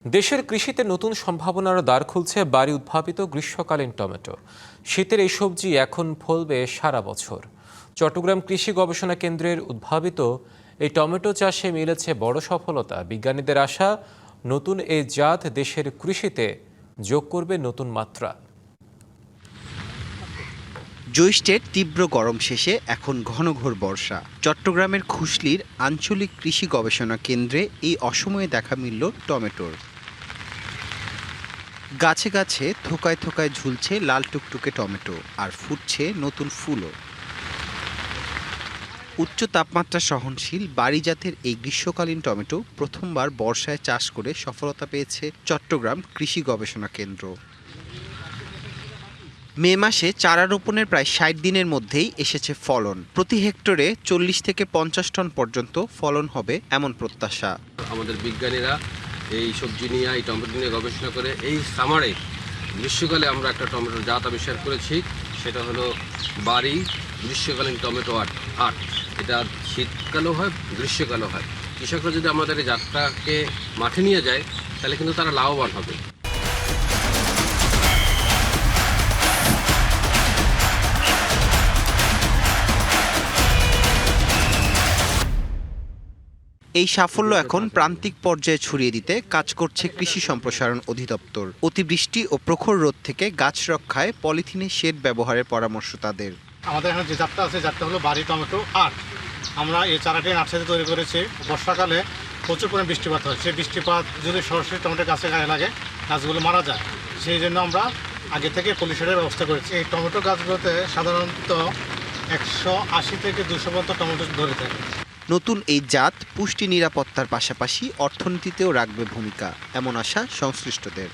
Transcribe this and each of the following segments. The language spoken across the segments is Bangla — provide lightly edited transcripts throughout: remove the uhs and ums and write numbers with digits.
দেশের কৃষিতে নতুন সম্ভাবনার দ্বার খুলছে বাড়ি উদ্ভাবিত গ্রীষ্মকালীন টমেটো। শীতের এই সবজি এখন ফলবে সারা বছর। চট্টগ্রাম কৃষি গবেষণা কেন্দ্রের উদ্ভাবিত এই টমেটো চাষে মিলেছে বড় সফলতা। বিজ্ঞানীদের আশা, নতুন এই জাত দেশের কৃষিতে যোগ করবে নতুন মাত্রা। জ্যৈষ্ঠের তীব্র গরম শেষে এখন ঘনঘোর বর্ষা। চট্টগ্রামের খুশলির আঞ্চলিক কৃষি গবেষণা কেন্দ্রে এই অসময়ে দেখা মিলল টমেটোর। গাছে গাছে থোকায় থোকায় ঝুলছে লাল টুকটুকে টমেটো, আর ফুটছে নতুন ফুলও। উচ্চ তাপমাত্রা সহনশীল বাড়ি জাতের এই গ্রীষ্মকালীন টমেটো প্রথমবার বর্ষায় চাষ করে সফলতা পেয়েছে চট্টগ্রাম কৃষি গবেষণা কেন্দ্র। মে মাসে চারা রোপণের প্রায় ৬০ দিনের মধ্যেই এসেছে ফলন। প্রতি হেক্টরে ৪০ থেকে ৫০ টন পর্যন্ত ফলন হবে এমন প্রত্যাশা। আমাদের বিজ্ঞানীরা এই সবজি নিয়ে, এই টমেটো নিয়ে গবেষণা করে এই সামারে গ্রীষ্মকালে আমরা একটা টমেটোর জাত আবিষ্কার করেছি। সেটা হলো বাড়ি গ্রীষ্মকালীন টমেটো আট। এটা শীতকালেও হয়, গ্রীষ্মকালেও হয়। কৃষকরা যদি আমাদের এই জাতটাকে মাঠে নিয়ে যায় তাহলে কিন্তু তারা লাভবান হবে। এই সাফল্য এখন প্রান্তিক পর্যায়ে ছড়িয়ে দিতে কাজ করছে কৃষি সম্প্রসারণ অধিদপ্তর। অতিবৃষ্টি ও প্রখর রোদ থেকে গাছ রক্ষায় পলিথিনে শেড ব্যবহারের পরামর্শ তাদের। আমাদের এখানে যে জাতটা আছে, জাতটা হলো বাড়ি টমেটো ৮। আমরা এই চারাটি নার্সারি তৈরি করেছি। বর্ষাকালে প্রচুর পরিমাণ বৃষ্টিপাত হয়। সেই বৃষ্টিপাত যদি সরাসরি টমেটো গাছে গায়ে লাগে, গাছগুলো মারা যায়। সেই জন্য আমরা আগে থেকে পলিশেডের ব্যবস্থা করেছি। এই টমেটো গাছগুলোতে সাধারণত ১৮০ থেকে ২০০ পর্যন্ত টমেটো ধরে থাকে। নতুন এই জাত পুষ্টি নিরাপত্তার পাশাপাশি অর্থনীতিতেও রাখবে ভূমিকা, এমন আশা সংশ্লিষ্টদের।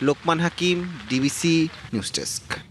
লোকমান হাকিম, ডিবিসি নিউজ ডেস্ক।